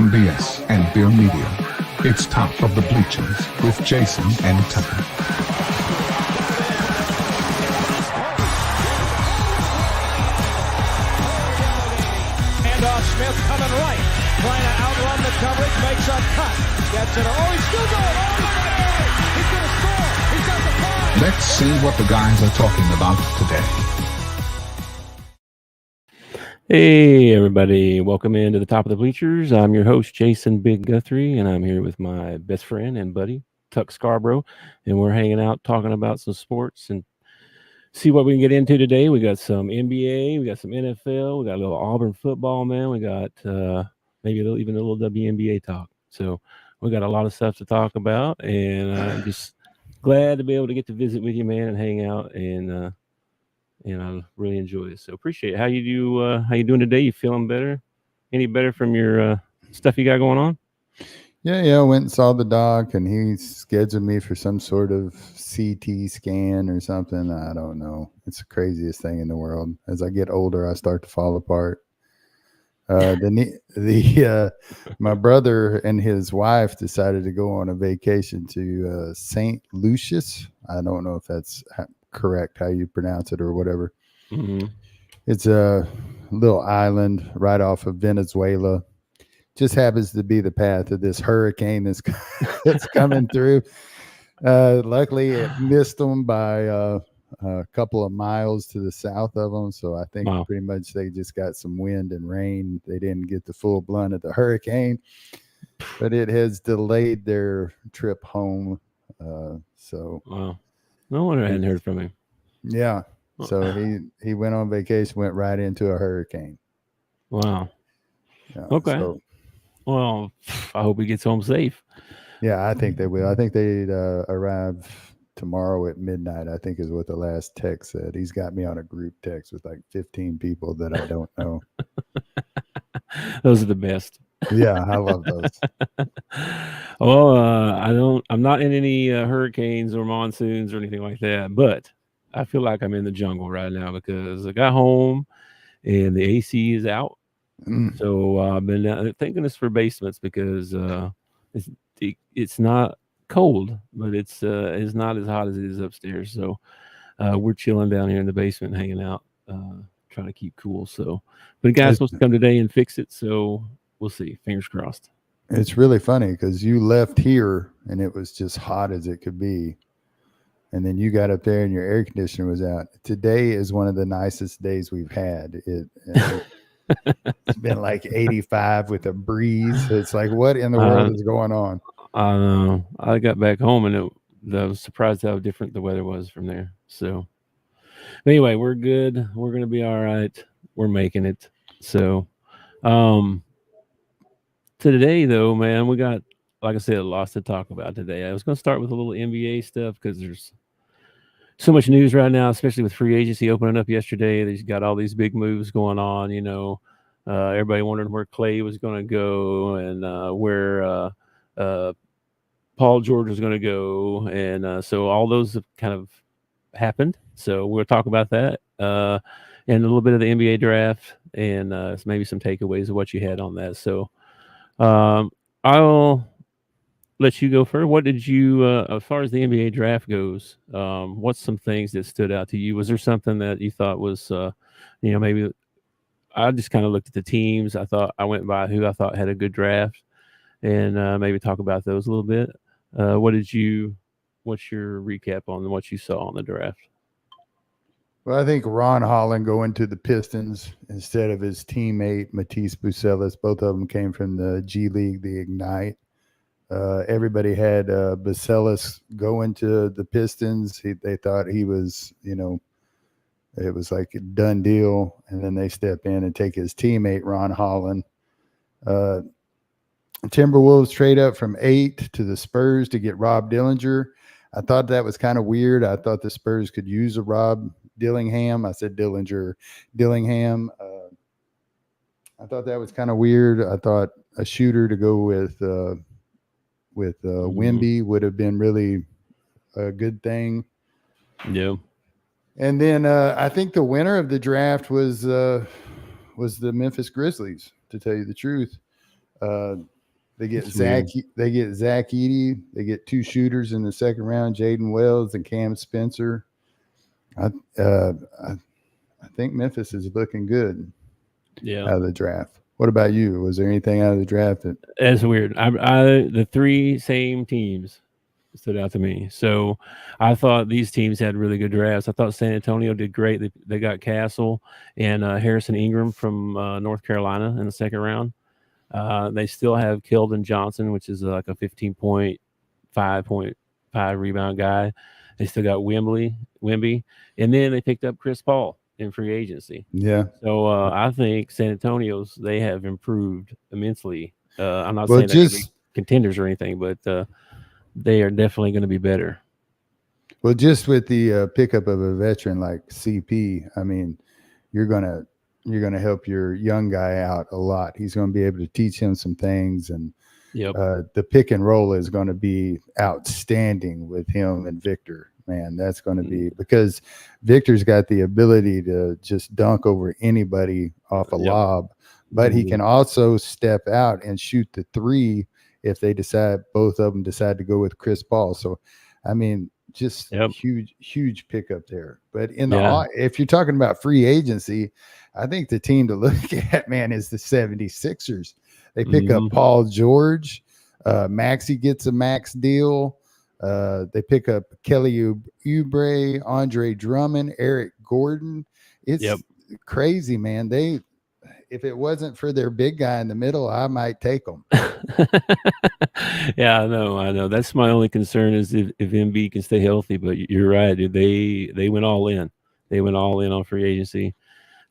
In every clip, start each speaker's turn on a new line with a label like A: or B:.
A: Some BS and beer media. It's Top of the Bleachers with Jason and Tucker.
B: Handoff, Smith coming right, trying to outrun the coverage, makes a cut, gets it. Oh, he's still going. Oh, he's going to score. He's got the five.
A: Let's see what the guys are talking about today.
C: Hey everybody, welcome into the Top of the Bleachers. I'm your host, Jason Big Guthrie, and I'm here with my best friend and buddy, Tuck Scarbrough, and we're hanging out talking about some sports and see what we can get into today. We got some NBA, we got some NFL, we got a little Auburn football, man. We got maybe even a little WNBA talk. So we got a lot of stuff to talk about, and I'm just glad to be able to get to visit with you, man, and hang out and I really enjoy it. So appreciate it. How you doing today? You feeling better? Any better from your stuff you got going on?
D: Yeah. Went and saw the doc, and he scheduled me for some sort of CT scan or something. I don't know. It's the craziest thing in the world. As I get older, I start to fall apart. My brother and his wife decided to go on a vacation to St. Lucius. I don't know if that's correct how you pronounce it or whatever.
C: Mm-hmm.
D: It's a little island right off of Venezuela. Just happens to be the path of this hurricane that's coming through. Luckily it missed them by a couple of miles to the south of them, so I think pretty much they just got some wind and rain. They didn't get the full blunt of the hurricane, but it has delayed their trip home.
C: Wow. No wonder I hadn't heard from him.
D: Yeah. So he went on vacation, went right into a hurricane.
C: Wow.
D: Yeah,
C: okay.
D: So,
C: well, I hope he gets home safe.
D: Yeah, I think they will. I think they'd arrive tomorrow at midnight, I think is what the last text said. He's got me on a group text with like 15 people that I don't know.
C: Those are the best.
D: Yeah, I love those.
C: Well, I'm not in any hurricanes or monsoons or anything like that, but I feel like I'm in the jungle right now because I got home and the AC is out. So I've been thank goodness for basements because it's not cold, but it's not as hot as it is upstairs. So we're chilling down here in the basement, hanging out, trying to keep cool. So, but the guy's supposed to come today and fix it. So we'll see. Fingers crossed.
D: It's really funny because you left here and it was just hot as it could be. And then you got up there and your air conditioner was out. Today is one of the nicest days we've had. It's been like 85 with a breeze. It's like, what in the world is going on?
C: I know. I got back home and I was surprised how different the weather was from there. So anyway, we're good. We're going to be all right. We're making it. So, today, though, man, we got, like I said, lots to talk about today. I was going to start with a little NBA stuff because there's so much news right now, especially with free agency opening up yesterday. They've got all these big moves going on. You know, everybody wondering where Clay was going to go and where Paul George was going to go. And so all those have kind of happened. So we'll talk about that and a little bit of the NBA draft and maybe some takeaways of what you had on that. So, I'll let you go first. What did you, as far as the NBA draft goes, what's some things that stood out to you? Was there something that you thought was, maybe I just kind of looked at the teams. I thought I went by who I thought had a good draft and maybe talk about those a little bit. What's your recap on what you saw on the draft?
D: Well, I think Ron Holland going to the Pistons instead of his teammate Matisse Bucelis. Both of them came from the G League, the Ignite. Everybody had Bucelis going to the Pistons. They thought he was, it was like a done deal. And then they step in and take his teammate, Ron Holland. Timberwolves trade up from 8 to the Spurs to get Rob Dillinger. I thought that was kind of weird. I thought the Spurs could use a Rob Dillingham. I said Dillingham. I thought that was kind of weird. I thought a shooter to go with Wemby would have been really a good thing.
C: Yeah.
D: And then I think the winner of the draft was the Memphis Grizzlies, to tell you the truth. They get
C: It's
D: Zach.
C: weird.
D: They get Zach Edey. They get 2 shooters in the second round, Jaden Wells and Cam Spencer. I think Memphis is looking good
C: Yeah,
D: out of the draft. What about you? Was there anything out of the draft that?
C: it's weird. The three same teams stood out to me. So I thought these teams had really good drafts. I thought San Antonio did great. They got Castle and Harrison Ingram from North Carolina in the second round. They still have Keldon Johnson, which is like a 15.5 rebound guy. They still got Wemby, and then they picked up Chris Paul in free agency.
D: Yeah.
C: So I think San Antonio's they have improved immensely. I'm not
D: Well,
C: saying they're going to be
D: just
C: contenders or anything, but they are definitely going to be better.
D: just with the pickup of a veteran like CP, I mean, you're gonna help your young guy out a lot. He's going to be able to teach him some things, and
C: Yep.
D: the pick and roll is going to be outstanding with him and Victor. Man, that's going to be because Victor's got the ability to just dunk over anybody off a
C: Yep.
D: lob, but he can also step out and shoot the three if both of them decide to go with Chris Paul. So, I mean, just
C: Yep.
D: huge pickup there. But if you're talking about free agency, I think the team to look at, man, is the 76ers. They pick up Paul George. Maxey gets a max deal. They pick up Kelly Oubre, Andre Drummond, Eric Gordon. It's crazy, man. If it wasn't for their big guy in the middle, I might take them.
C: Yeah, I know. That's my only concern is if Embiid can stay healthy. But you're right, dude. They went all in. They went all in on free agency.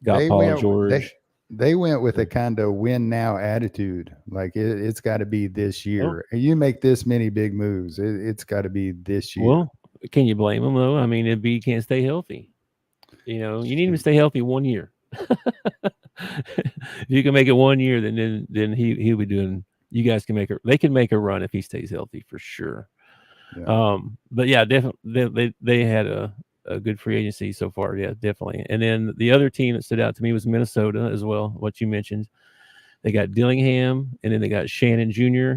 C: Got Paul George.
D: They went with a kind of win now attitude. Like it's got to be this year. You make this many big moves, it's got to be this year.
C: Well, can you blame them though? I mean, Embiid can't stay healthy. You need him to stay healthy 1 year. If you can make it 1 year, then he'll be doing. You guys can make it. They can make a run if he stays healthy for sure.
D: Yeah.
C: But yeah, definitely they had a good free agency so far. Yeah, definitely. And then the other team that stood out to me was Minnesota as well. What you mentioned, they got Dillingham, and then they got Shannon Jr.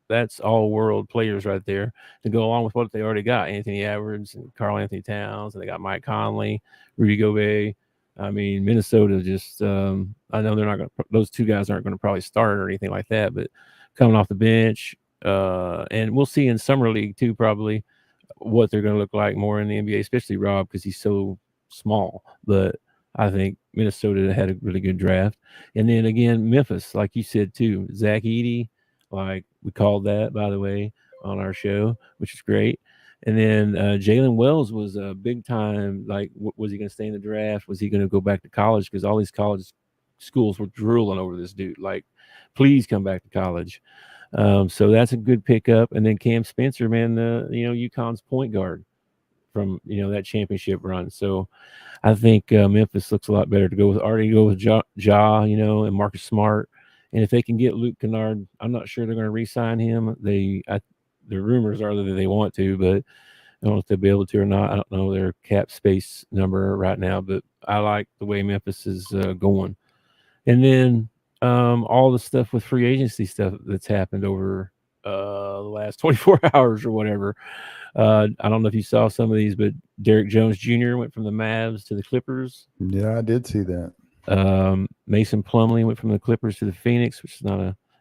C: That's all world players right there to go along with what they already got. Anthony Edwards and Karl Anthony Towns, and they got Mike Conley, Rudy Gobert. I mean, Minnesota just, I know they're not going to, those two guys aren't going to probably start or anything like that, but coming off the bench, and we'll see in Summer League too, probably what they're going to look like more in the NBA, especially Rob, because he's so small. But I think Minnesota had a really good draft. And then again, Memphis, like you said too, Zach Edey, like we called that, by the way, on our show, which is great. And then Jalen Wells was a big time. Like, was he going to stay in the draft? Was he going to go back to college? Because all these college schools were drooling over this dude. Like, please come back to college. So that's a good pickup. And then Cam Spencer, man, UConn's point guard from that championship run. So I think Memphis looks a lot better to go with Ja, and Marcus Smart. And if they can get Luke Kennard, I'm not sure they're going to re-sign him. The rumors are that they want to, but I don't know if they'll be able to or not. I don't know their cap space number right now, but I like the way Memphis is going. And then all the stuff with free agency stuff that's happened over the last 24 hours or whatever. I don't know if you saw some of these, but Derrick Jones Jr. went from the Mavs to the Clippers.
D: Yeah, I did see that.
C: Mason Plumlee went from the Clippers to the Phoenix, which is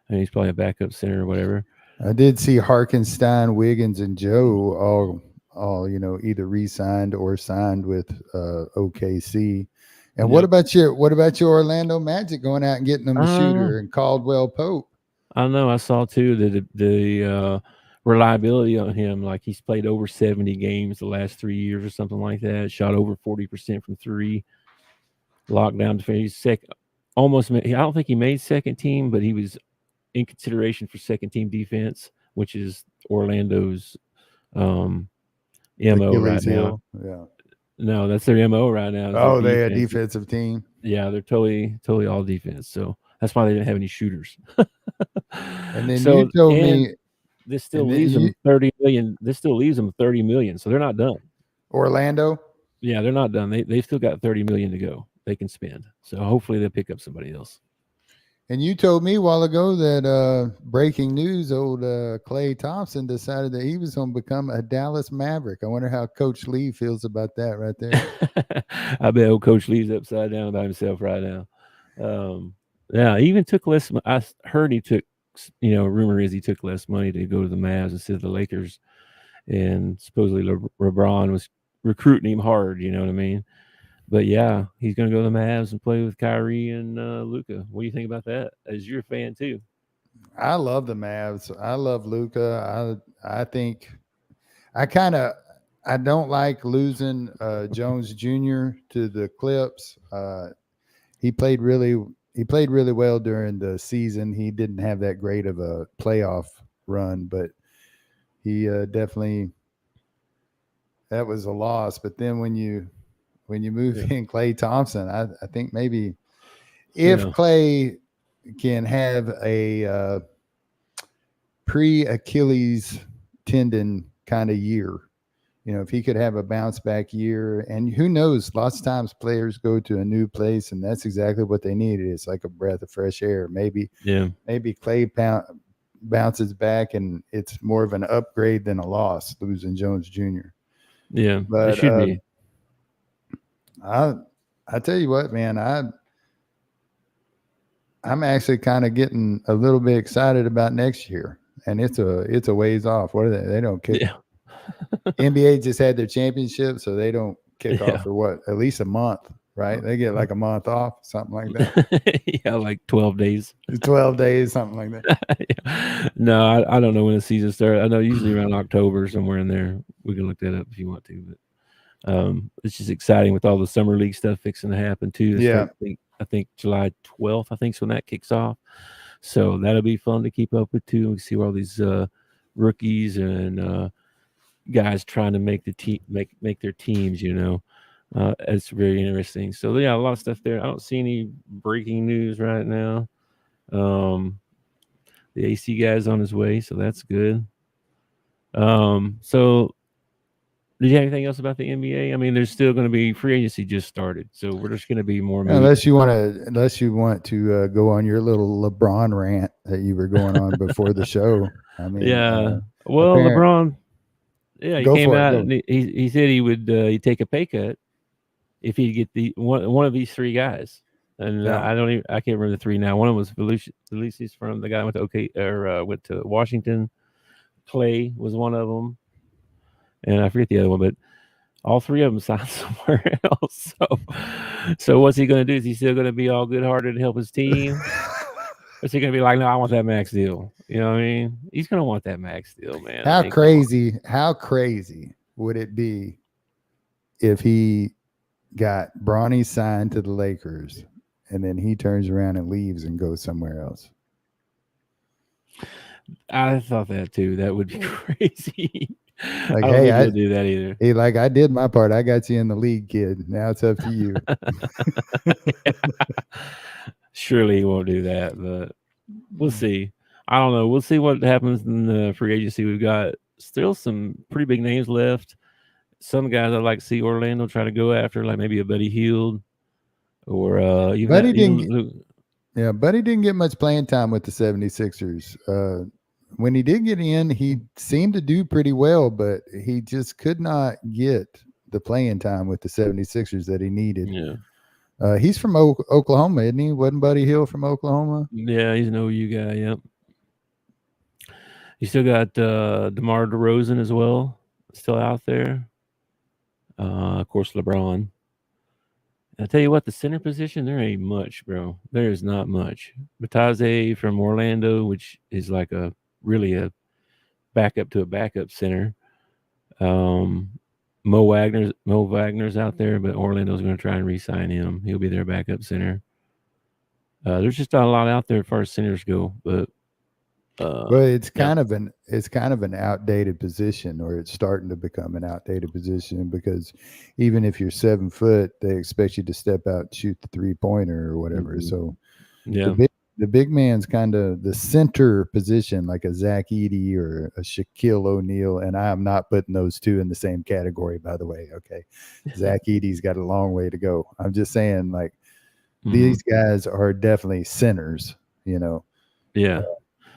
C: he's probably a backup center or whatever.
D: I did see Harkenstein, Wiggins, and Joe all either re-signed or signed with OKC. And what about your Orlando Magic going out and getting them a shooter and Caldwell Pope?
C: I know. I saw too that the reliability on him, like he's played over 70 games the last 3 years or something like that. Shot over 40% from three. Locked down to finish second. Almost. I don't think he made second team, but he was in consideration for second team defense, which is Orlando's MO
D: Achilles
C: right
D: heel.
C: now.
D: Yeah.
C: No, that's their MO right now.
D: Oh, they're a defensive team.
C: Yeah, they're totally all defense. So that's why they didn't have any shooters.
D: And then you told me
C: this still leaves them 30 million. This still leaves them 30 million. So they're not done.
D: Orlando?
C: Yeah, they're not done. They've still got 30 million to go. They can spend. So hopefully they'll pick up somebody else.
D: And you told me a while ago that breaking news, old Klay Thompson decided that he was going to become a Dallas Maverick. I wonder how Coach Lee feels about that right there.
C: I bet old Coach Lee's upside down by himself right now. Yeah, he even took less. I heard he took, rumor is he took less money to go to the Mavs instead of the Lakers. And supposedly LeBron was recruiting him hard, you know what I mean? But yeah, he's going to go to the Mavs and play with Kyrie and Luka. What do you think about that? As you're a fan too.
D: I love the Mavs. I love Luka. I think I don't like losing Jones Jr. to the Clips. He played really well during the season. He didn't have that great of a playoff run, but he definitely, that was a loss. But then when you move in Klay Thompson, I think maybe if Klay can have a pre-Achilles tendon kind of year, if he could have a bounce back year, and who knows, lots of times players go to a new place and that's exactly what they needed. It's like a breath of fresh air. Maybe Klay bounces back and it's more of an upgrade than a loss, losing Jones Jr.
C: Yeah,
D: but
C: it should be.
D: I tell you what, man, I'm actually kind of getting a little bit excited about next year, and it's a ways off. What are they? They don't kick.
C: Yeah.
D: NBA just had their championship, so they don't kick off for what? At least a month, right? They get like a month off, something like that.
C: Yeah, like 12 days.
D: 12 days, something like that.
C: No, I don't know when the season starts. I know usually around October, somewhere in there. We can look that up if you want to, but it's just exciting with all the summer league stuff fixing to happen too.
D: Yeah.
C: I think July 12th, I think is when that kicks off. So that'll be fun to keep up with too. We see all these rookies and guys trying to make the team, make their teams. It's very interesting. So yeah, a lot of stuff there. I don't see any breaking news right now. The AC guy's on his way, so that's good. So did you have anything else about the NBA? I mean, there's still going to be free agency just started, so we're just going to be more.
D: Unless you want to go on your little LeBron rant that you were going on before the show. I mean,
C: LeBron, he came out and he said he would he'd take a pay cut if he'd get the one of these three guys. And I can't remember the three now. One of them was Felicis from the guy who went to Washington. Klay was one of them. And I forget the other one, but all three of them signed somewhere else. So what's he going to do? Is he still going to be all good-hearted and help his team? Or is he going to be like, no, I want that max deal? You know what I mean? He's going to want that max deal, man.
D: How crazy would it be if he got Bronny signed to the Lakers and then he turns around and leaves and goes somewhere else?
C: I thought that too. That would be crazy.
D: Like,
C: I don't think he'll do that either.
D: Hey, like, I did my part. I got you in the league, kid. Now it's up to you.
C: Surely he won't do that, but we'll see. I don't know. We'll see what happens in the free agency. We've got still some pretty big names left. Some guys I'd like to see Orlando try to go after, like maybe a Buddy Hield or
D: Buddy didn't get much playing time with the 76ers. When he did get in, he seemed to do pretty well, but he just could not get the playing time with the 76ers that he needed.
C: Yeah.
D: He's from Oklahoma, isn't he? Wasn't Buddy Hield from Oklahoma?
C: Yeah, he's an OU guy, yep. You still got DeMar DeRozan as well, still out there. Of course, LeBron. I tell you what, the center position, there ain't much, bro. There is not much. Bataze from Orlando, which is like really a backup to a backup center. Mo Wagner's out there, but Orlando's going to try and re-sign him. He'll be their backup center. There's just not a lot out there as far as centers go, but
D: it's kind of an outdated position, or it's starting to become an outdated position, because even if you're 7 foot, they expect you to step out and shoot the 3-pointer or whatever. Mm-hmm. So the big man's kind of the center position, like a Zach Edey or a Shaquille O'Neal, and I am not putting those two in the same category, by the way. Okay, Zach Edey's got a long way to go. I'm just saying, like, these guys are definitely centers.
C: Yeah.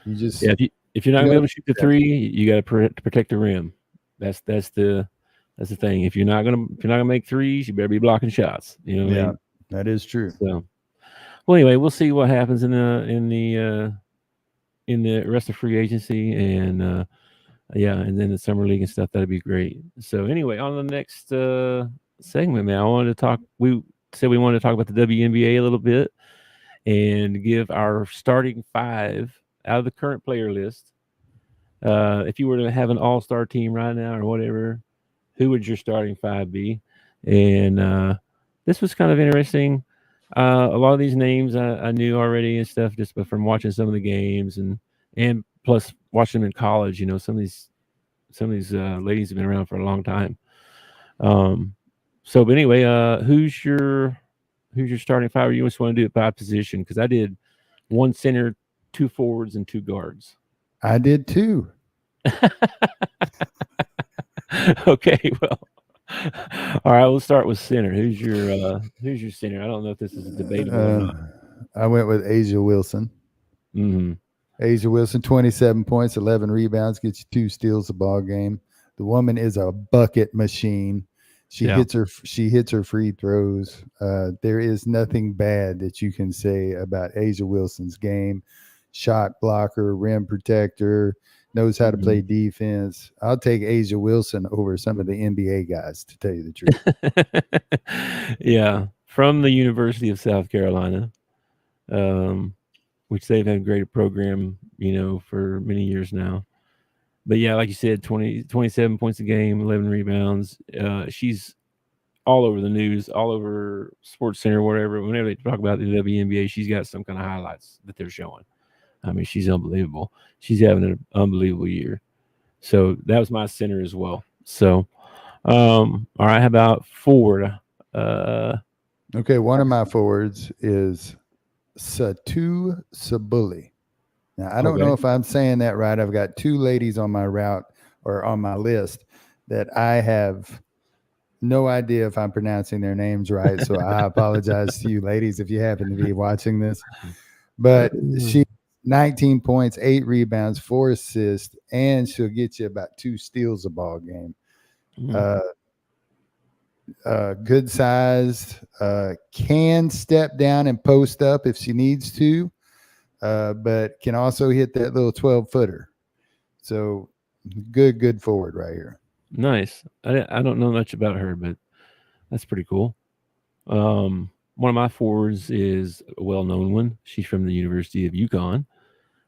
D: You just
C: Yeah. If you're not
D: you
C: gonna be
D: know
C: able to shoot the three, you got to protect the rim. That's the thing. If you're not gonna make threes, you better be blocking shots. You know what I
D: yeah,
C: mean?
D: that is true.
C: So, well, anyway, we'll see what happens in the rest of free agency and yeah, and then the summer league and stuff. That'd be great. So anyway, on the next segment, man, I wanted to talk. We said we wanted to talk about the WNBA a little bit and give our starting five out of the current player list. If you were to have an all-star team right now or whatever, who would your starting five be? And this was kind of interesting. A lot of these names I knew already and stuff just from watching some of the games and plus watching them in college. Some of these ladies have been around for a long time. But anyway, who's your starting five? Or you just want to do it by position? Because I did one center, two forwards, and two guards.
D: I did too.
C: Okay, well, all right. We'll start with center. Who's your center? I don't know if this is debatable or not.
D: I went with Asia Wilson.
C: Mm-hmm.
D: Asia Wilson, 27 points, 11 rebounds, gets you 2 steals a ball game. The woman is a bucket machine. She hits her free throws. There is nothing bad that you can say about Asia Wilson's game. Shot blocker, rim protector, knows how to play defense. I'll take Asia Wilson over some of the NBA guys, to tell you the
C: truth. Yeah, from the University of South Carolina, which they've had a great program, for many years now. But yeah, like you said, 27 points a game, 11 rebounds. She's all over the news, all over Sports Center, whatever. Whenever they talk about the WNBA, she's got some kind of highlights that they're showing. I mean, she's unbelievable. She's having an unbelievable year. So that was my center as well. So, all right, how about forward?
D: Okay, one of my forwards is Satu Sabuli. Now, I don't know if I'm saying that right. I've got 2 ladies on my route or on my list that I have no idea if I'm pronouncing their names right. So I apologize to you ladies if you happen to be watching this. But she 19 points, 8 rebounds, 4 assists, and she'll get you about 2 steals a ball game. Good sized, can step down and post up if she needs to, but can also hit that little 12-footer. So good forward right here.
C: Nice. I don't know much about her, but that's pretty cool. One of my forwards is a well-known one. She's from the University of UConn.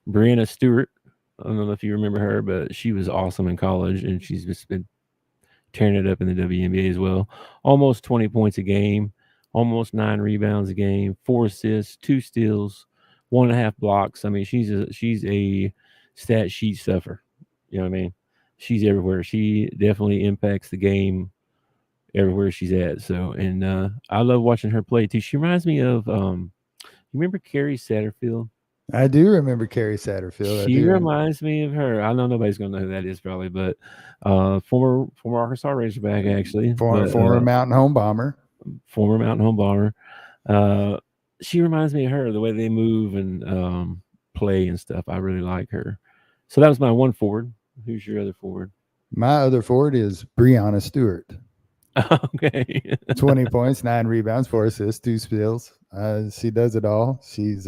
C: Brianna Stewart. I don't know if you remember her, but she was awesome in college, and she's just been tearing it up in the WNBA as well. Almost 20 points a game, almost 9 rebounds a game, 4 assists, 2 steals, 1.5 blocks. I mean, she's a stat sheet stuffer. You know what I mean? She's everywhere. She definitely impacts the game everywhere she's at. So, and I love watching her play too. She reminds me of you remember Carrie Satterfield?
D: I do remember Carrie Satterfield.
C: She reminds me of her. I know nobody's gonna know who that is probably, but former Arkansas Razorback actually.
D: Former Mountain Home Bomber.
C: Former Mountain Home Bomber. She reminds me of her, the way they move and play and stuff. I really like her. So that was my one forward. Who's your other forward?
D: My other forward is Brianna Stewart.
C: Okay.
D: 20 points, 9 rebounds, 4 assists, 2 steals. She does it all. She's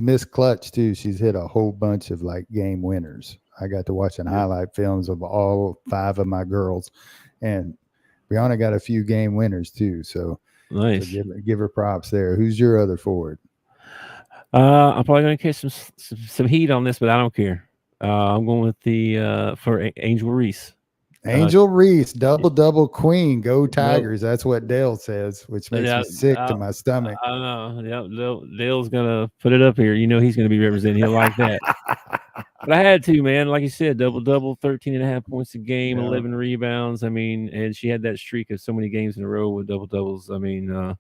D: missed clutch too. She's hit a whole bunch of like game winners. I got to watching highlight films of all 5 of my girls, and Brianna got a few game winners too. So
C: nice.
D: So give her props there. Who's your other forward?
C: I'm probably going to catch some heat on this, but I don't care. I'm going with the for Angel Reese.
D: Angel Reese, double queen, go Tigers. That's what Dale says, which makes me sick to my stomach.
C: I know. Yeah, Dale's gonna put it up here. You know he's gonna be representing. He'll like that. But I had to, man. Like you said, double, 13.5 points a game, 11 rebounds. I mean, and she had that streak of so many games in a row with double doubles. I mean,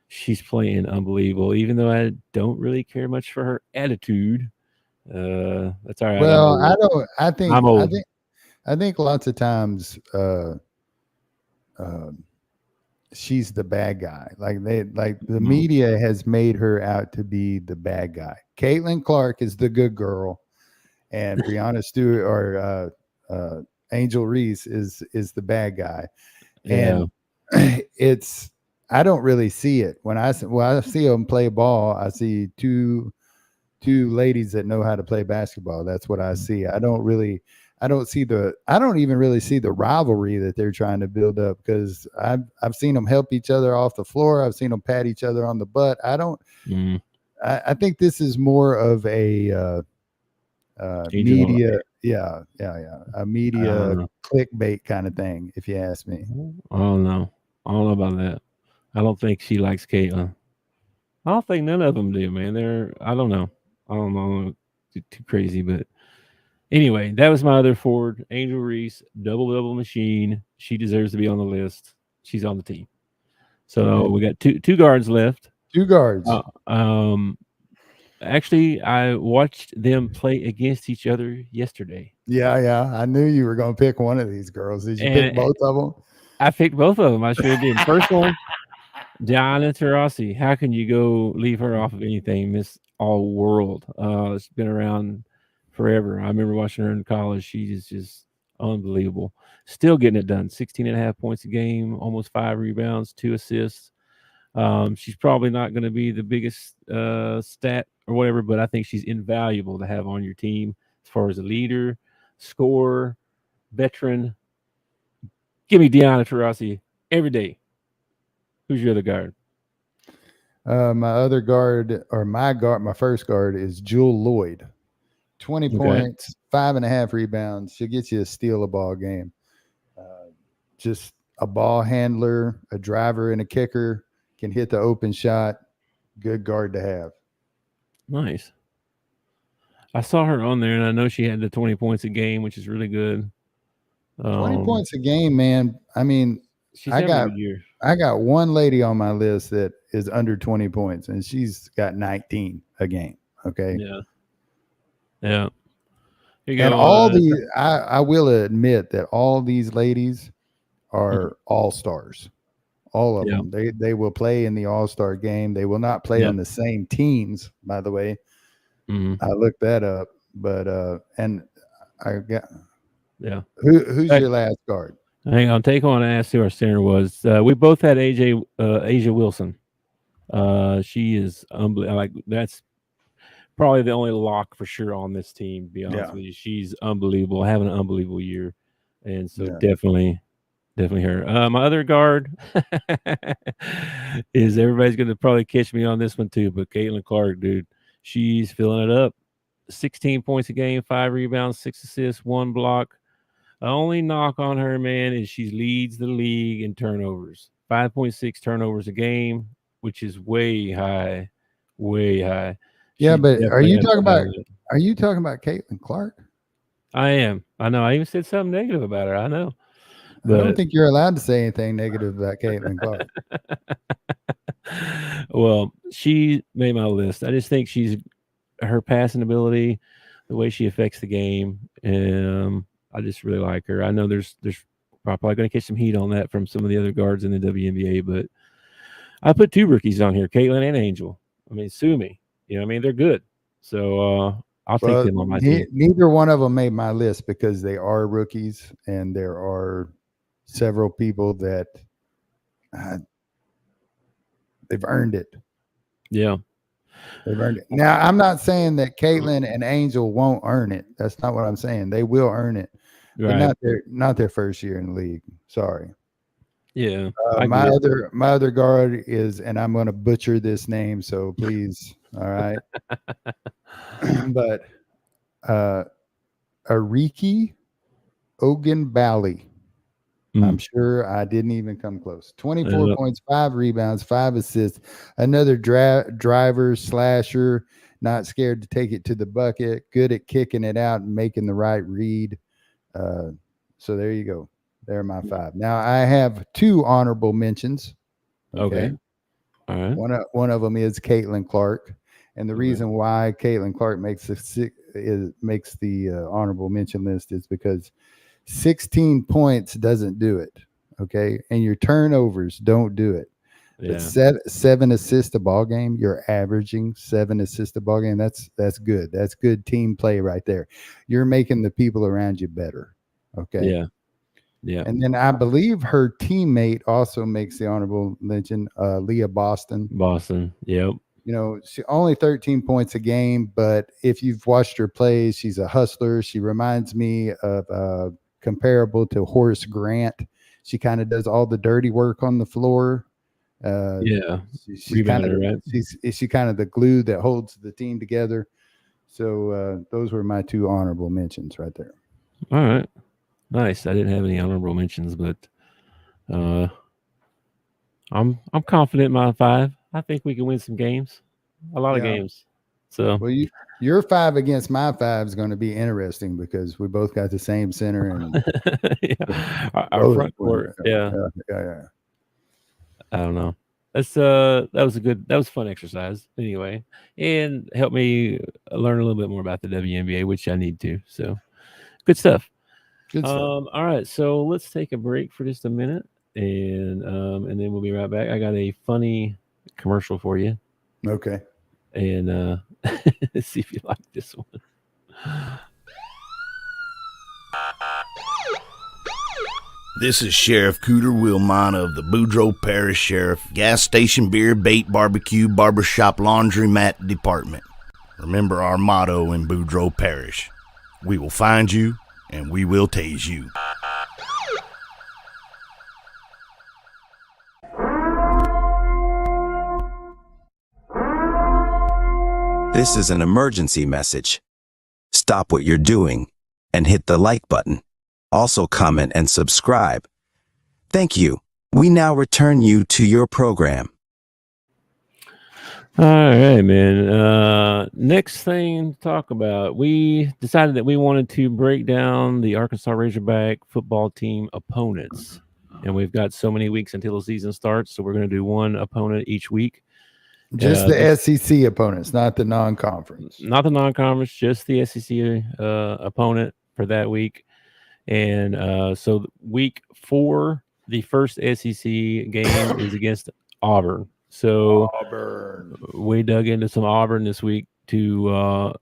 C: she's playing unbelievable. Even though I don't really care much for her attitude, that's all right.
D: Well, I don't. I think I'm old. I think lots of times she's the bad guy. The media has made her out to be the bad guy. Caitlin Clark is the good girl, and Brianna Stewart or Angel Reese is the bad guy.
C: Yeah.
D: And I don't really see it when I see them play ball. I see two ladies that know how to play basketball. That's what I see. I don't even really see the rivalry that they're trying to build up, because I've seen them help each other off the floor. I've seen them pat each other on the butt. I think this is more of a media, a media clickbait kind of thing, if you ask me.
C: I don't know about that. I don't think she likes Caitlin. I don't think none of them do, man. I don't know. Too crazy, but anyway, that was my other forward, Angel Reese, double machine. She deserves to be on the list. She's on the team. So we got two guards left.
D: Two guards.
C: Actually, I watched them play against each other yesterday.
D: Yeah. I knew you were going to pick one of these girls. Did you pick both of them?
C: I picked both of them. I sure did. First one, Diana Taurasi. How can you go leave her off of anything? Miss All World. It's been around forever. I remember watching her in college. She is just unbelievable. Still getting it done. 16.5 points a game, almost 5 rebounds, 2 assists. She's probably not going to be the biggest stat or whatever, but I think she's invaluable to have on your team as far as a leader, scorer, veteran. Give me Diana Taurasi every day. Who's your other guard?
D: My other guard, or my first guard is Jewel Lloyd. 20 points, 5.5 rebounds. She'll get you a steal a ball game. Just a ball handler, a driver, and a kicker. Can hit the open shot. Good guard to have.
C: Nice. I saw her on there, and I know she had the 20 points a game, which is really good.
D: 20 points a game, man. I mean, I got one lady on my list that is under 20 points, and she's got 19 a game. Okay.
C: Yeah.
D: And all these, I will admit that all these ladies are all-stars. All of them. They will play in the all-star game. They will not play on the same teams, by the way. I looked that up, but and I got who's your last guard?
C: Hang on, take on and ask who our center was. We both had Asia Wilson. She is unbelievable. Like, that's probably the only lock for sure on this team, to be honest with you. She's unbelievable, having an unbelievable year. And so definitely her. My other guard is, everybody's going to probably catch me on this one too, but Caitlin Clark, dude, she's filling it up. 16 points a game, 5 rebounds, 6 assists, 1 block. The only knock on her, man, is she leads the league in turnovers. 5.6 turnovers a game, which is way high.
D: Yeah, but are you talking about Caitlin Clark?
C: I am. I know. I even said something negative about her. I know. But
D: I don't think you're allowed to say anything negative about Caitlin Clark.
C: Well, she made my list. I just think her passing ability, the way she affects the game, I just really like her. I know there's probably going to catch some heat on that from some of the other guards in the WNBA, but I put 2 rookies on here, Caitlin and Angel. I mean, sue me. You know what I mean? They're good. So I'll take them on my team.
D: Neither one of them made my list because they are rookies, and there are several people that they've earned it.
C: Yeah.
D: They've earned it. Now, I'm not saying that Caitlin and Angel won't earn it. That's not what I'm saying. They will earn it, but not their first year in the league. Sorry.
C: Yeah.
D: My other guard is, and I'm going to butcher this name, so please, all right. But Ariki Ogunbali. I'm sure I didn't even come close. 24 points, 5 rebounds, 5 assists. Another driver, slasher, not scared to take it to the bucket, good at kicking it out and making the right read. So there you go. They're my 5. Now I have 2 honorable mentions.
C: Okay. All right.
D: One of them is Caitlin Clark, and the reason why Caitlin Clark makes the honorable mention list is because 16 points doesn't do it. Okay. And your turnovers, don't do it.
C: Yeah.
D: But seven assists a ball game, you're averaging 7 assists a ball game. That's good. That's good team play right there. You're making the people around you better. Okay.
C: Yeah. Yeah.
D: And then I believe her teammate also makes the honorable mention, Leah Boston.
C: Boston. Yep.
D: You know, she only 13 points a game, but if you've watched her play, she's a hustler. She reminds me of comparable to Horace Grant. She kind of does all the dirty work on the floor.
C: Yeah.
D: She's kind of
C: Rebounder, right?
D: she kind of the glue that holds the team together. So those were my 2 honorable mentions right there.
C: All right. Nice. I didn't have any honorable mentions, but I'm confident in my 5. I think we can win some games. A lot of games. So
D: well, your 5 against my 5 is going to be interesting because we both got the same center and
C: yeah. Our front court. Yeah. I don't know. That was a fun exercise anyway, and helped me learn a little bit more about the WNBA, which I need to. So good stuff.
D: Good stuff.
C: All right, so let's take a break for just a minute, and then we'll be right back. I got a funny commercial for you,
D: Okay.
C: and see if you like this one.
E: This is Sheriff Cooter Wilmot of the Boudreaux Parish Sheriff Gas Station Beer, Bait, Barbecue, Barbershop, Laundromat Department. Remember our motto in Boudreaux Parish: we will find you and we will tase you.
F: This is an emergency message. Stop what you're doing and hit the like button. Also comment and subscribe. Thank you. We now return you to your program.
C: All right, man. Next thing to talk about, we decided that we wanted to break down the Arkansas Razorback football team opponents. And we've got so many weeks until the season starts, so we're going to do one opponent each week.
D: Just the SEC opponents, not the non-conference.
C: Not the non-conference, just the SEC opponent for that week. And so week 4, the first SEC game is against Auburn. So we dug into some Auburn this week to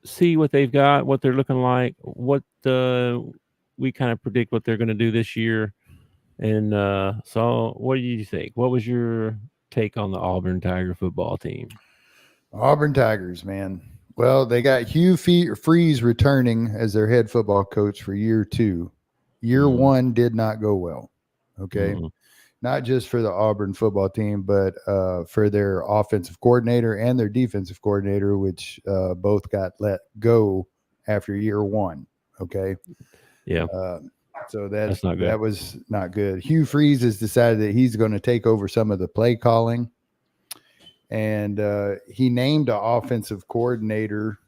C: see what they've got, what they're looking like, what we kind of predict what they're going to do this year. And so what do you think? What was your take on the Auburn Tiger football team?
D: Auburn Tigers, man. Well, they got Hugh Freeze returning as their head football coach for year 2. Year 1 did not go well. Okay. Not just for the Auburn football team, but for their offensive coordinator and their defensive coordinator, which both got let go after year 1. Okay.
C: Yeah.
D: So
C: that's not good.
D: That was not good. Hugh Freeze has decided that he's going to take over some of the play calling. And he named an offensive coordinator,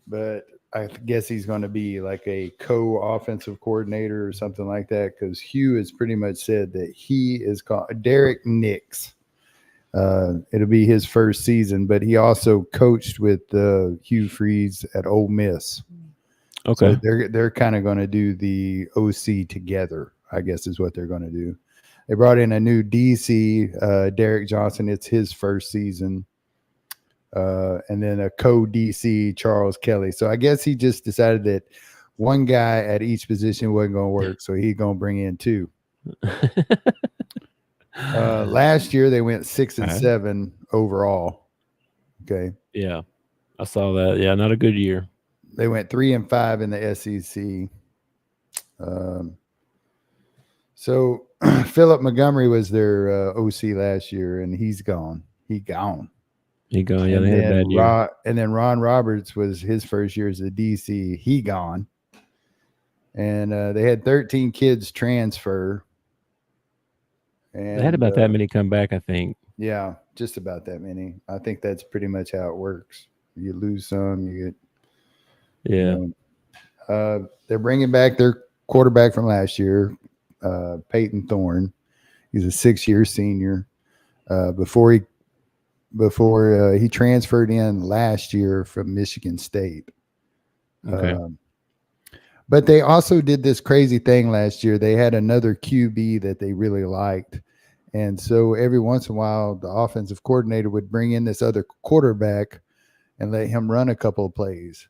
D: but I guess he's going to be like a co-offensive coordinator or something like that, because Hugh has pretty much said that he is called Derek Nix. It'll be his first season, but he also coached with Hugh Freeze at Ole Miss.
C: Okay.
D: So they're kind of going to do the OC together, I guess is what they're going to do. They brought in a new DC, Derek Johnson. It's his first season. And then a co-DC, Charles Kelly. So I guess he just decided that one guy at each position wasn't going to work, so he's going to bring in 2. Last year, they went 6-7 overall. Okay.
C: Yeah, I saw that. Yeah, not a good year.
D: They went 3-5 in the SEC. So Philip Montgomery was their OC last year, and he's gone. He gone.
C: Yeah, they had a bad year.
D: And then Ron Roberts was his first year as a DC. He gone. And they had 13 kids transfer. And
C: they had about that many come back, I think.
D: Yeah, just about that many. I think that's pretty much how it works. You lose some, you get.
C: Yeah.
D: They're bringing back their quarterback from last year, Peyton Thorne. He's a 6-year senior. Before he transferred in last year from Michigan State.
C: Okay.
D: But they also did this crazy thing last year. They had another QB that they really liked. And so every once in a while, the offensive coordinator would bring in this other quarterback and let him run a couple of plays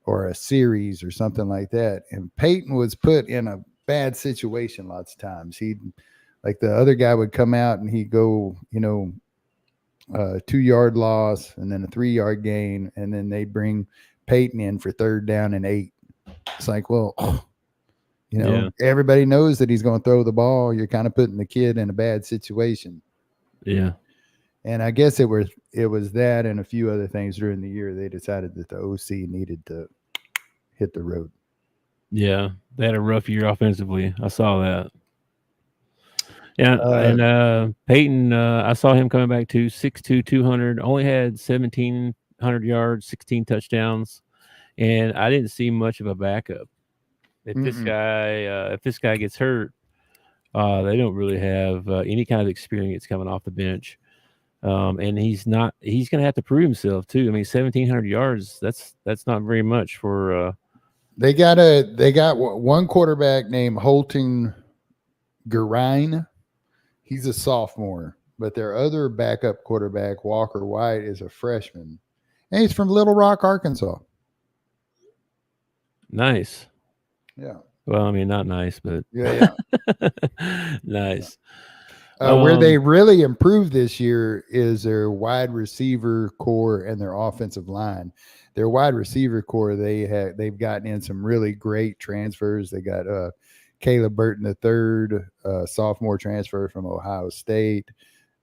D: or a series or something like that. And Peyton was put in a bad situation lots of times. Like the other guy would come out and he'd go, 2-yard loss and then a 3-yard gain. And then they bring Peyton in for 3rd down and 8. It's like, well, everybody knows that he's going to throw the ball. You're kind of putting the kid in a bad situation.
C: Yeah.
D: And I guess it was that and a few other things during the year. They decided that the OC needed to hit the road.
C: Yeah. They had a rough year offensively. I saw that. Yeah. And Peyton, I saw him coming back to 6'2", 200, only had 1,700 yards, 16 touchdowns. And I didn't see much of a backup. If this guy gets hurt, they don't really have any kind of experience coming off the bench. And he's going to have to prove himself too. I mean, 1,700 yards, that's not very much for
D: they got one quarterback named Holton Garine. He's a sophomore, but their other backup quarterback, Walker White, is a freshman. And he's from Little Rock, Arkansas.
C: Nice.
D: Yeah.
C: Well, I mean, not nice, but
D: yeah.
C: Nice.
D: Where they really improved this year is their wide receiver core and their offensive line. Their wide receiver core, they've gotten in some really great transfers. They got Caleb Burton III, sophomore transfer from Ohio State.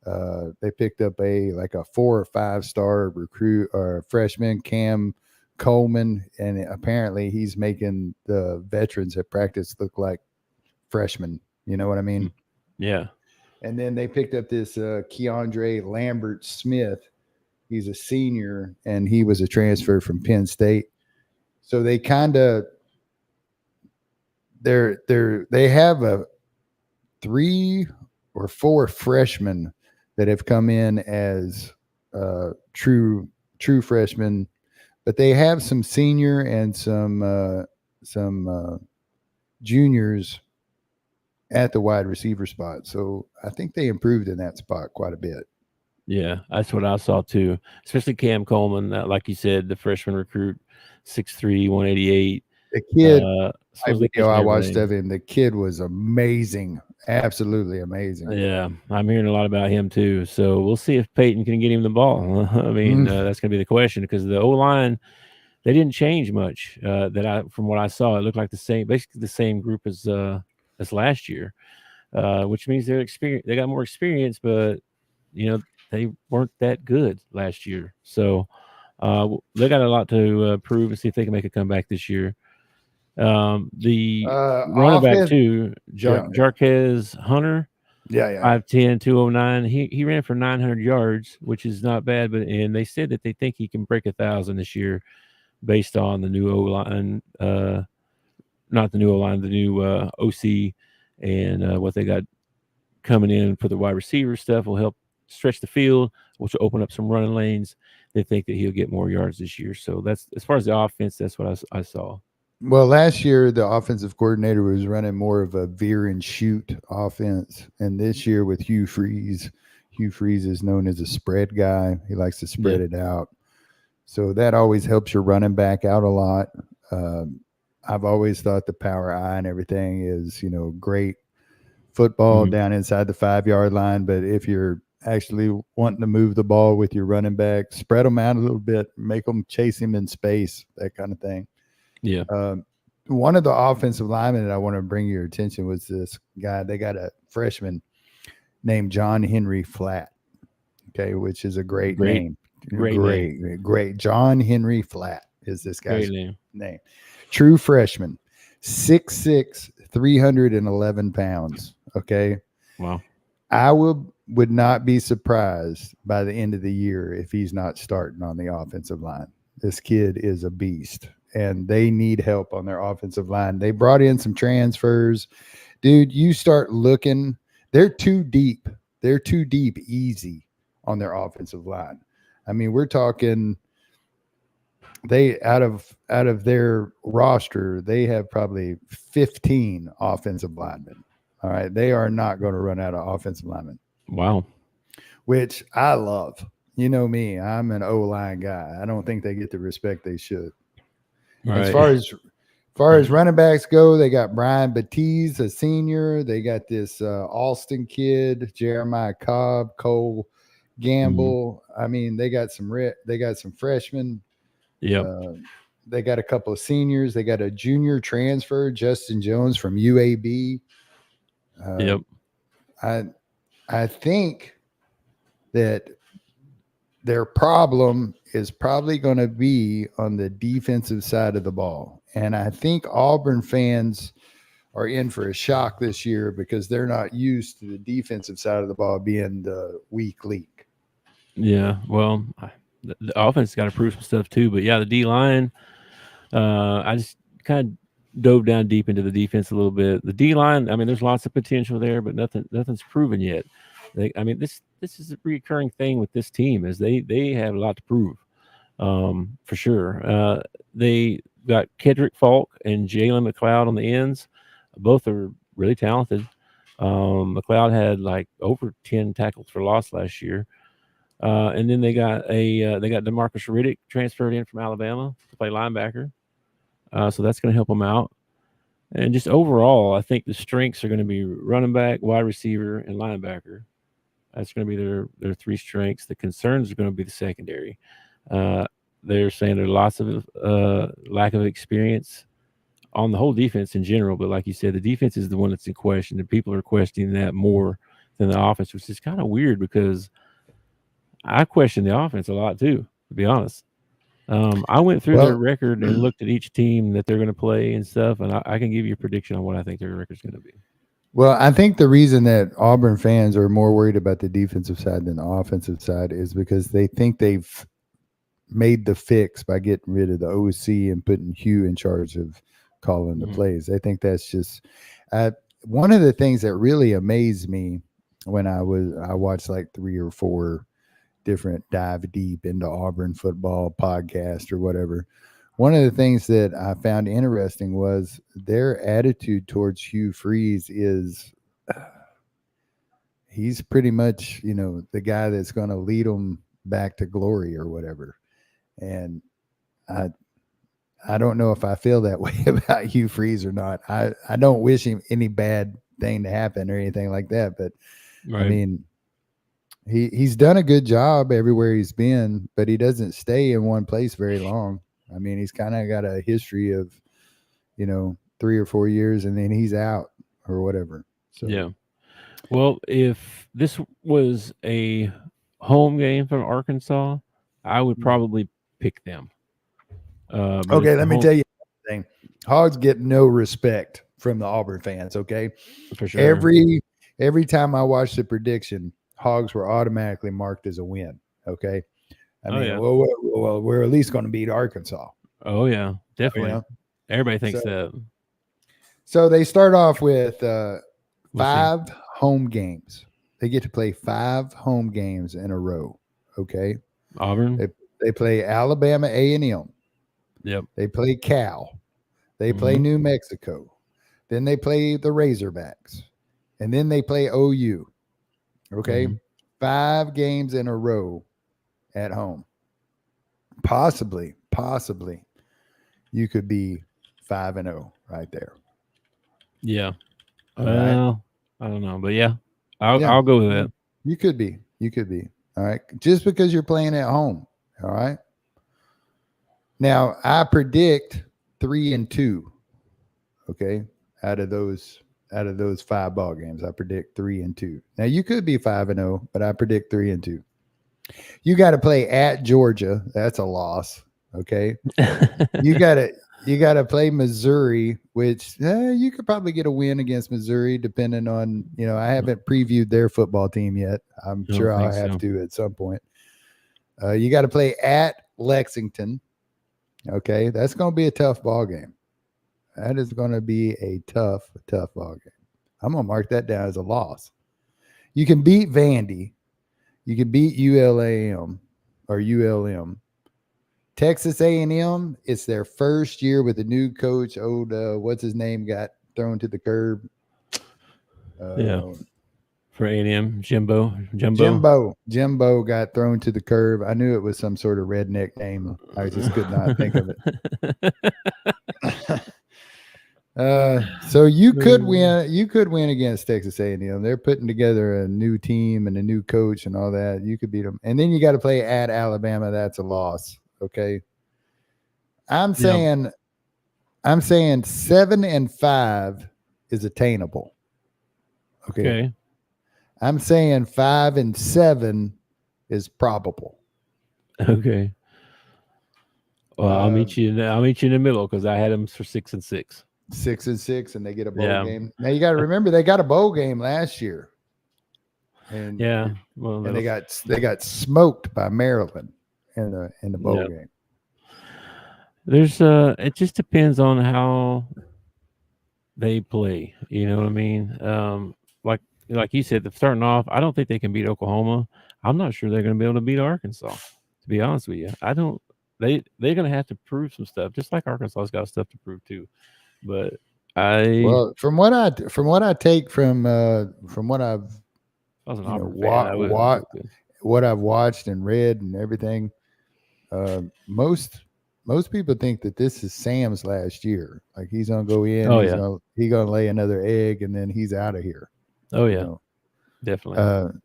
D: They picked up a 4 or 5 star recruit or freshman, Cam Coleman, and apparently he's making the veterans at practice look like freshmen. You know what I mean?
C: Yeah.
D: And then they picked up this Keandre Lambert Smith. He's a senior, and he was a transfer from Penn State. So they kind of they have a 3 or 4 freshmen that have come in as true freshmen. But they have some senior and some juniors at the wide receiver spot. So I think they improved in that spot quite a bit.
C: Yeah, that's what I saw too, especially Cam Coleman, like you said, the freshman recruit, 6'3", 188.
D: The kid, I watched of him, the kid was amazing. Absolutely amazing.
C: Yeah, I'm hearing a lot about him too. So we'll see if Peyton can get him the ball. I mean, that's going to be the question because the O-line, they didn't change much. From what I saw, it looked like basically the same group as last year, which means they're experienced. They got more experience, but they weren't that good last year. So they got a lot to prove and see if they can make a comeback this year. The running back too, Jarquez Hunter. 5'10", 209. He ran for 900 yards, which is not bad. And they said that they think he can break 1,000 this year, based on the new O-line, not the new O-line, the new OC, and what they got coming in for the wide receiver stuff will help stretch the field, which will open up some running lanes. They think that he'll get more yards this year. So that's as far as the offense. That's what I saw.
D: Well, last year the offensive coordinator was running more of a veer and shoot offense, and this year with Hugh Freeze is known as a spread guy. He likes to spread it out, so that always helps your running back out a lot. I've always thought the power eye and everything is great football down inside the 5-yard line, but if you're actually wanting to move the ball with your running back, spread them out a little bit, make them chase him in space, that kind of thing.
C: Yeah.
D: One of the offensive linemen that I want to bring your attention was this guy. They got a freshman named John Henry Flatt, okay, which is a great name. Great. John Henry Flatt is this guy's name. True freshman, 6'6", 311 pounds, okay?
C: Wow.
D: I would not be surprised by the end of the year if he's not starting on the offensive line. This kid is a beast, and they need help on their offensive line. They brought in some transfers. Dude, you start looking, they're too deep. They're too deep easy on their offensive line. I mean, we're talking they out of their roster, they have probably 15 offensive linemen. All right, they are not going to run out of offensive linemen.
C: Wow.
D: Which I love. You know me, I'm an O-line guy. I don't think they get the respect they should.
C: Right.
D: As far as running backs go, they got Brian Batiste, a senior. They got this Alston kid, Jeremiah Cobb, Cole Gamble. I mean, they got some freshmen.
C: Yep.
D: They got a couple of seniors. They got a junior transfer, Justin Jones from UAB.
C: Yep.
D: I think that their problem is probably going to be on the defensive side of the ball. And I think Auburn fans are in for a shock this year because they're not used to the defensive side of the ball being the weak link.
C: Yeah. Well, the offense got to prove some stuff too. But yeah, the D line, I just kind of dove down deep into the defense a little bit. The D line, I mean, there's lots of potential there, but nothing's proven yet. This is a recurring thing with this team is they have a lot to prove, for sure. They got Kedrick Falk and Jalen McLeod on the ends. Both are really talented. McLeod had like over 10 tackles for loss last year. And then they got DeMarcus Riddick transferred in from Alabama to play linebacker. So that's going to help them out. And just overall, I think the strengths are going to be running back, wide receiver, and linebacker. That's going to be their three strengths. The concerns are going to be the secondary. They're saying there's lots of lack of experience on the whole defense in general. But like you said, the defense is the one that's in question, and people are questioning that more than the offense, which is kind of weird because I question the offense a lot too, to be honest. I went through their record and looked at each team that they're going to play and stuff, and I can give you a prediction on what I think their record's going to be.
D: Well, I think the reason that Auburn fans are more worried about the defensive side than the offensive side is because they think they've made the fix by getting rid of the OC and putting Hugh in charge of calling the plays. I think that's just one of the things that really amazed me when I watched like 3 or 4 different dive deep into Auburn football podcast or whatever. One of the things that I found interesting was their attitude towards Hugh Freeze is he's pretty much, the guy that's going to lead them back to glory or whatever. And I don't know if I feel that way about Hugh Freeze or not. I don't wish him any bad thing to happen or anything like that. But
C: Right.
D: I mean, he's done a good job everywhere he's been, but he doesn't stay in one place very long. I mean, he's kind of got a history of, 3 or 4 years and then he's out or whatever. So
C: Yeah. Well, if this was a home game from Arkansas, I would probably pick them.
D: Okay, let me tell you something. Hogs get no respect from the Auburn fans, okay?
C: For sure.
D: Every time I watch the prediction, Hogs were automatically marked as a win, okay? Well, we're at least going to beat Arkansas.
C: Oh, yeah, definitely. Everybody thinks that.
D: So they start off with 5 home games. They get to play 5 home games in a row, okay?
C: Auburn.
D: They play Alabama A&M.
C: Yep.
D: They play Cal. They play New Mexico. Then they play the Razorbacks. And then they play OU. Okay? 5 games in a row at home. Possibly, you could be 5-0 right there.
C: Yeah.
D: All
C: right. I don't know, but yeah, I'll go with that.
D: You could be. All right. Just because you're playing at home. All right. Now I predict 3-2. Okay. Out of those 5 ball games, I predict 3-2. Now you could be 5-0, but I predict 3-2. You got to play at Georgia. That's a loss. Okay. You got to play Missouri, which you could probably get a win against Missouri, depending on, I haven't previewed their football team yet. I'm sure I'll have to at some point. You got to play at Lexington. Okay. That's going to be a tough ball game. That is going to be a tough ball game. I'm going to mark that down as a loss. You can beat Vandy. You can beat ULM. Texas A&M, it's their first year with a new coach. What's his name got thrown to the curb?
C: For A&M, Jimbo.
D: Jimbo got thrown to the curb. I knew it was some sort of redneck name. I just could not think of it. So you could win. You could win against Texas A&M. They're putting together a new team and a new coach and all that. You could beat them, and then you got to play at Alabama. That's a loss. Okay. I'm saying 7-5 is attainable. Okay. I'm saying 5-7 is probable.
C: Okay. Well, I'll meet you in the middle because I had them for 6-6.
D: 6-6, and they get a bowl game. Now you got to remember they got a bowl game last year, and they got smoked by Maryland in the bowl game.
C: There's it just depends on how they play. You know what I mean? Like you said, starting off, I don't think they can beat Oklahoma. I'm not sure they're going to be able to beat Arkansas. To be honest with you, I don't. They're going to have to prove some stuff, just like Arkansas's got stuff to prove too. But
D: from what I take from what I've what I've watched and read and everything, most people think that this is Sam's last year. Like he's gonna go in, he's gonna lay another egg, and then he's out of here.
C: Oh yeah, definitely.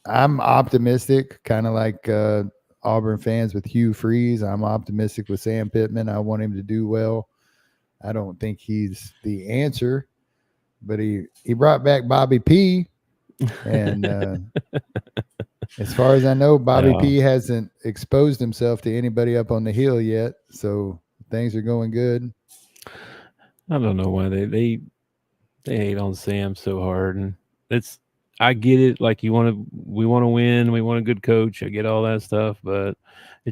D: I'm optimistic, kind of like Auburn fans with Hugh Freeze. I'm optimistic with Sam Pittman. I want him to do well. I don't think he's the answer, but he brought back Bobby P. And as far as I know, Bobby P hasn't exposed himself to anybody up on the hill yet. So things are going good.
C: I don't know why they hate on Sam so hard. And I get it. Like we want to win. We want a good coach. I get all that stuff, but I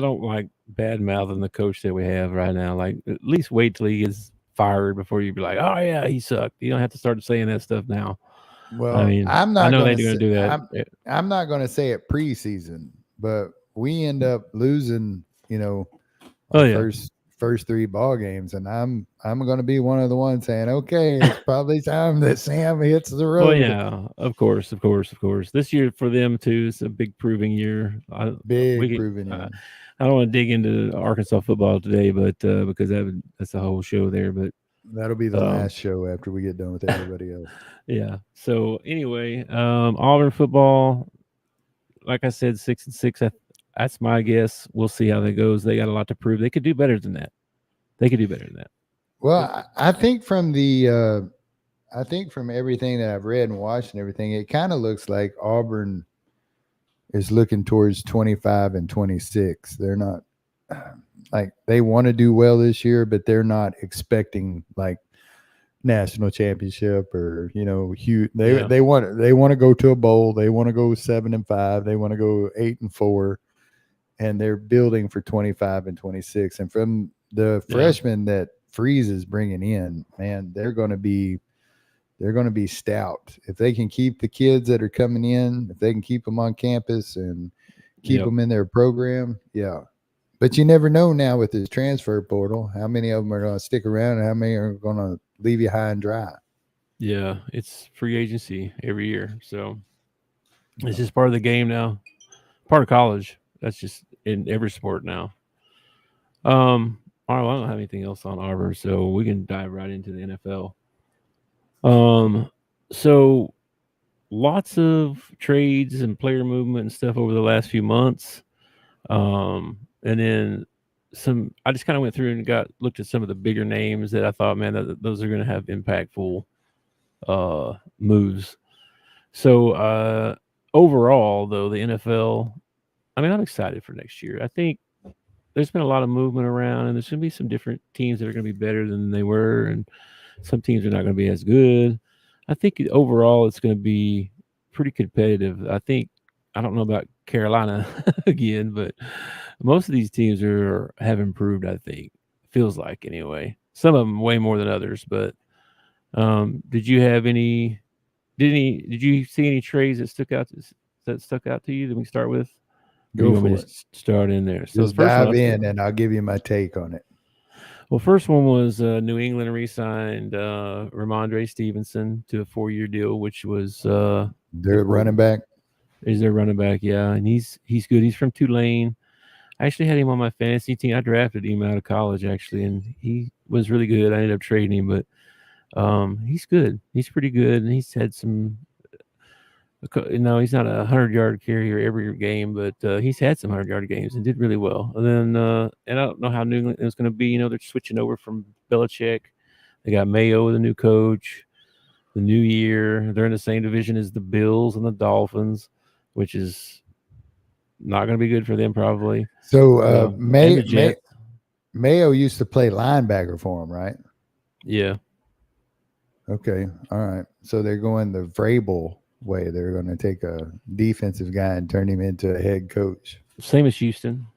C: don't like bad mouthing the coach that we have right now. Like at least wait till he gets fired before you be like, oh yeah, he sucked. You don't have to start saying that stuff now.
D: Well, I mean, I know they're going to do that. I'm not going to say it preseason, but we end up losing, first 3 ball games, and I'm going to be one of the ones saying, okay, it's probably time that Sam hits the road.
C: Well, yeah, of course. This year for them too is a big proving year.
D: Proving year.
C: I don't want to dig into Arkansas football today, but because that's a whole show there. But
D: that'll be the last show after we get done with everybody else.
C: Yeah. So anyway, Auburn football, like I said, 6-6. That's my guess. We'll see how that goes. They got a lot to prove. They could do better than that.
D: Well, I think from everything that I've read and watched and everything, it kind of looks like Auburn is looking towards 25-26. They're not like they want to do well this year, but they're not expecting like national championship or huge. They want to go to a bowl. They want to go 7-5. They want to go 8-4, and they're building for 25-26. And from the freshmen that Freeze is bringing in, man, they're going to be stout. If they can keep the kids that are coming in, if they can keep them on campus and keep them in their program, But you never know now with this transfer portal, how many of them are going to stick around and how many are going to leave you high and dry.
C: Yeah, it's free agency every year. So it's just part of the game now, part of college. That's just in every sport now. All right, well, I don't have anything else on Auburn, so we can dive right into the NFL. So lots of trades and player movement and stuff over the last few months. And then I just kind of went through and looked at some of the bigger names that I thought, man, those are going to have impactful moves. So overall, though, the NFL, I mean, I'm excited for next year. I think there's been a lot of movement around, and there's going to be some different teams that are going to be better than they were, and some teams are not going to be as good. I think overall it's going to be pretty competitive. I don't know about Carolina again, but most of these teams have improved, I think. Feels like anyway. Some of them way more than others, but did you see any trades that stuck out to you that we start with? Or you
D: Go
C: want me
D: for
C: to
D: it.
C: start in there? So
D: Just
C: the first one,
D: dive in, and I'll give you my take on it.
C: well, first one was New England re-signed Ramondre Stevenson to a 4-year deal, which was
D: They're running back.
C: is their running back, yeah, and he's good. He's from Tulane. I actually had him on my fantasy team. I drafted him out of college actually, and he was really good. I ended up trading him, but he's good. He's pretty good, and he's had some. He's not a 100-yard carrier every game, but he's had some 100-yard games and did really well. And then, and I don't know how New England is going to be. They're switching over from Belichick. They got Mayo, the new coach. The new year, they're in the same division as the Bills and the Dolphins, which is not going to be good for them probably.
D: So
C: And the Jets.
D: Mayo used to play linebacker for him, right?
C: Yeah.
D: Okay. All right. So they're going the Vrabel way. They're going to take a defensive guy and turn him into a head coach.
C: Same as Houston.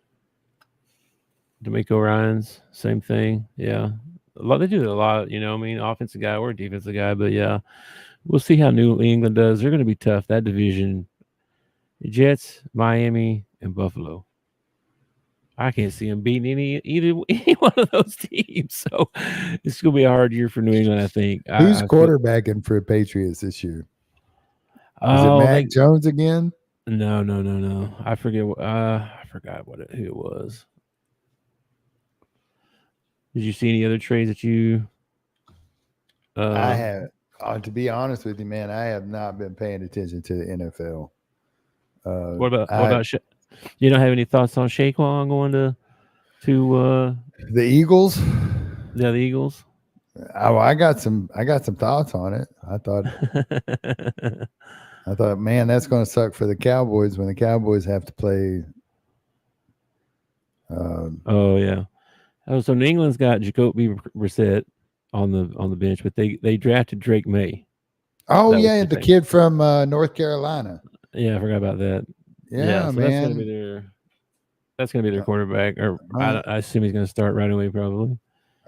C: D'Amico Ryans, same thing. Yeah. They do a lot, offensive guy or defensive guy, but yeah. We'll see how New England does. They're going to be tough. That division, Jets, Miami, and Buffalo. I can't see them beating any one of those teams. So it's going to be a hard year for New England, I think.
D: Who's quarterbacking for Patriots this year? Is it Mac Jones again?
C: No. I forget. I forgot who it was. Did you see any other trades that you?
D: I have. To be honest with you, man, I have not been paying attention to the NFL.
C: What about? You don't have any thoughts on Saquon going to
D: the Eagles?
C: Yeah, the Eagles.
D: Oh, I got some thoughts on it. I thought, man, that's going to suck for the Cowboys when the Cowboys have to play.
C: Oh yeah. Oh, so New England's got Jacoby Brissett on the bench, but they drafted Drake May.
D: Oh yeah, the kid from North Carolina.
C: Yeah, I forgot about that.
D: Yeah,
C: so
D: man.
C: That's gonna be their quarterback, or I assume he's gonna start right away, probably.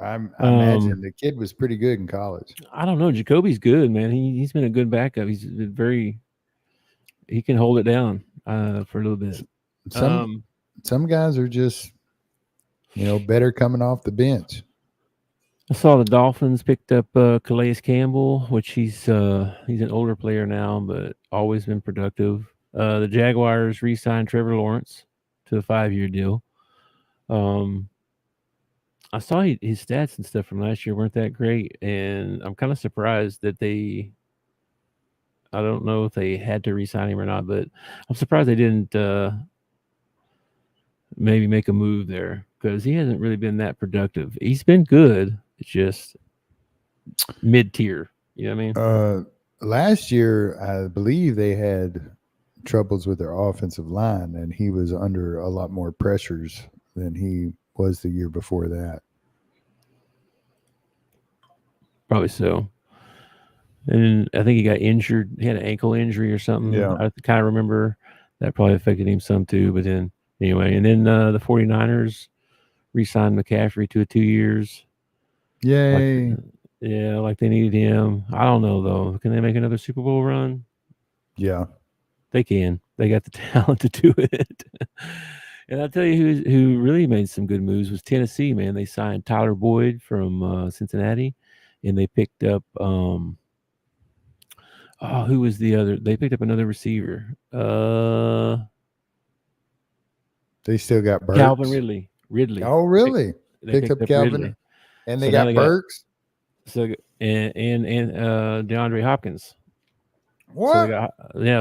D: I imagine the kid was pretty good in college.
C: I don't know. Jacoby's good, man. He's been a good backup. He's been he can hold it down for a little bit.
D: Some guys are just better coming off the bench.
C: I saw the Dolphins picked up Calais Campbell, which he's an older player now, but always been productive. The Jaguars re-signed Trevor Lawrence to a 5-year deal. I saw his stats and stuff from last year weren't that great, and I'm kind of surprised that I don't know if they had to re-sign him or not, but I'm surprised they didn't maybe make a move there because he hasn't really been that productive. He's been good. It's just mid-tier. You know what I mean?
D: Last year, I believe they had troubles with their offensive line, and he was under a lot more pressures than he was the year before that.
C: Probably so. And I think he got injured. He had an ankle injury or something.
D: Yeah.
C: I kind of remember that probably affected him some too. But then anyway, and then the 49ers re-signed McCaffrey to 2 years.
D: Yay.
C: Like they needed him. I don't know, though. Can they make another Super Bowl run?
D: Yeah.
C: They can. They got the talent to do it. And I'll tell you who really made some good moves was Tennessee, man. They signed Tyler Boyd from Cincinnati, and they picked up who was the other? They picked up another receiver.
D: They still got Burks.
C: Calvin Ridley.
D: Oh, really?
C: They picked up Calvin.
D: Ridley. And they got Burks.
C: So and DeAndre Hopkins.
D: What?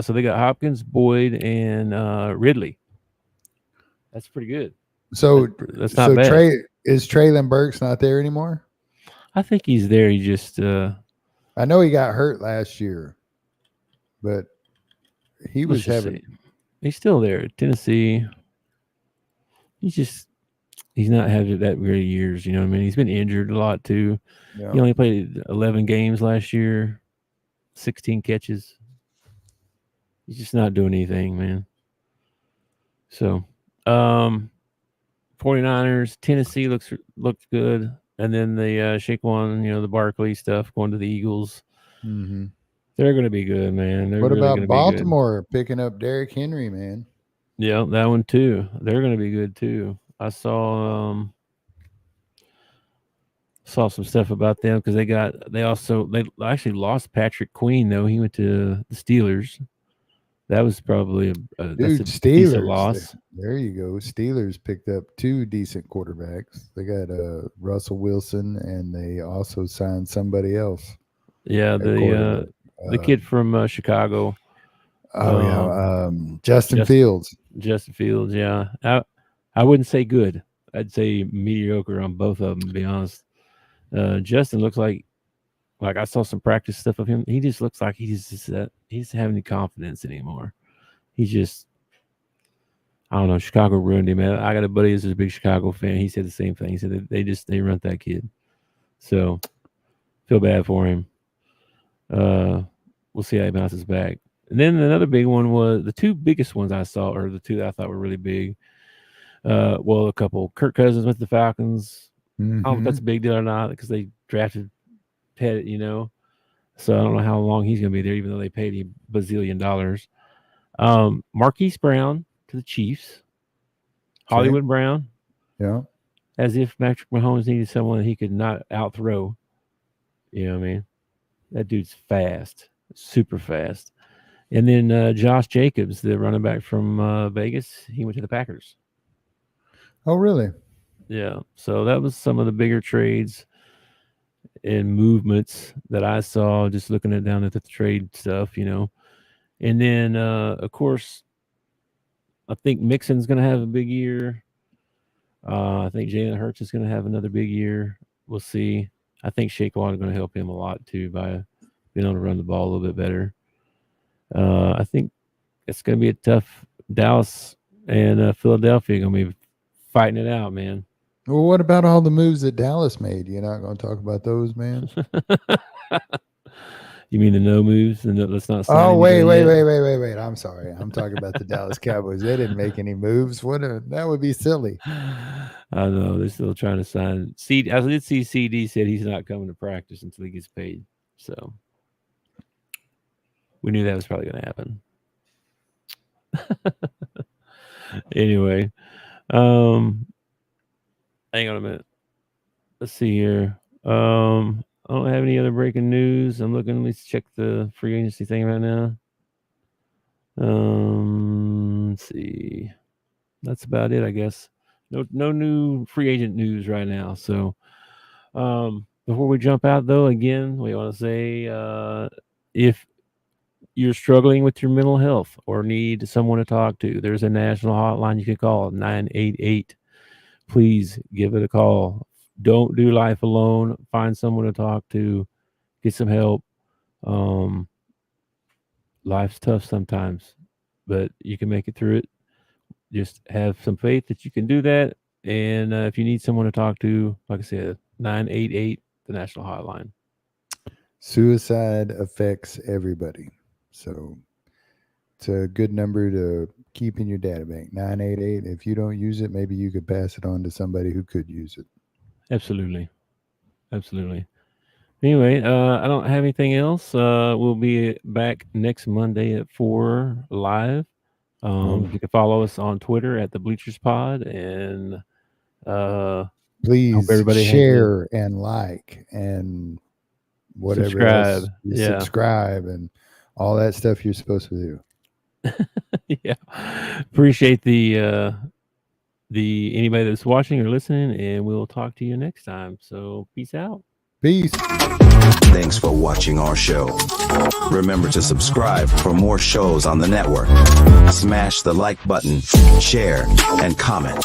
C: So they got Hopkins, Boyd, and Ridley. That's pretty good.
D: So
C: that's not bad.
D: Is Treylon Burks not there anymore?
C: I think he's there. He just
D: I know he got hurt last year, but he was
C: he's still there. Tennessee. He's not having that many years, you know what I mean? He's been injured a lot too.
D: Yeah.
C: He only played 11 games last year, 16 catches. He's just not doing anything, man. So 49ers, Tennessee looks good. And then the Saquon, the Barkley stuff going to the Eagles.
D: Mm-hmm.
C: They're going to be good, man.
D: What about Baltimore picking up Derrick Henry, man?
C: Yeah, that one too. They're going to be good too. I saw some stuff about them because they actually lost Patrick Queen though. He went to the Steelers. That was probably that's a
D: Dude,
C: decent
D: Steelers.
C: loss.
D: There you go. Steelers picked up 2 decent quarterbacks. They got Russell Wilson, and they also signed somebody else.
C: Yeah, the kid from Chicago.
D: Justin Fields.
C: Justin Fields. Yeah, I wouldn't say good. I'd say mediocre on both of them. To be honest, Justin looks like I saw some practice stuff of him. He just looks like he doesn't have any confidence anymore. He's just, I don't know. Chicago ruined him. I got a buddy who's a big Chicago fan. He said the same thing. He said they run that kid. So feel bad for him. We'll see how he bounces back. And then another big one was the 2 biggest ones I saw, or the 2 that I thought were really big. A couple. Kirk Cousins with the Falcons.
D: Mm-hmm.
C: I don't know if that's a big deal or not because they drafted Pettit, So I don't know how long he's going to be there, even though they paid him $bazillion. Marquise Brown to the Chiefs. Hollywood Brown.
D: Yeah.
C: As if Patrick Mahomes needed someone that he could not outthrow. You know what I mean? That dude's fast. Super fast. And then Josh Jacobs, the running back from Vegas, he went to the Packers.
D: Oh, really?
C: Yeah. So that was some of the bigger trades and movements that I saw just looking down at the trade stuff, And then, of course, I think Mixon's going to have a big year. I think Jalen Hurts is going to have another big year. We'll see. I think Saquon is going to help him a lot, too, by being able to run the ball a little bit better. I think it's going to be a tough Dallas and Philadelphia going to be fighting it out, man.
D: Well, what about all the moves that Dallas made? You're not going to talk about those, man?
C: You mean the no moves? And let's not.
D: Oh, wait. I'm sorry. I'm talking about the Dallas Cowboys. They didn't make any moves. That would be silly.
C: I know they're still trying to sign. I did see CD said he's not coming to practice until he gets paid. So we knew that was probably going to happen. Anyway, hang on a minute. Let's see here. I don't have any other breaking news. I'm looking. Let's check the free agency thing right now. Let's see. That's about it, I guess. No new free agent news right now. So, before we jump out, though, again, we want to say if you're struggling with your mental health or need someone to talk to, there's a national hotline you can call, 988. Please give it a call. Don't do life alone. Find someone to talk to. Get some help. Life's tough sometimes, but you can make it through it. Just have some faith that you can do that. And if you need someone to talk to, like I said, 988, the national hotline.
D: Suicide affects everybody. So it's a good number to keep in your data bank, 988. If you don't use it, maybe you could pass it on to somebody who could use it.
C: Absolutely. Anyway, I don't have anything else. We'll be back next Monday at 4 live. You can follow us on Twitter at the Bleachers Pod, and
D: please share and like and whatever
C: subscribe.
D: Else, subscribe and all that stuff you're supposed to do.
C: Yeah, appreciate the anybody that's watching or listening, and we'll talk to you next time. So peace out.
D: Peace.
F: Thanks for watching our show. Remember to subscribe for more shows on the network. Smash the like button, share, and comment.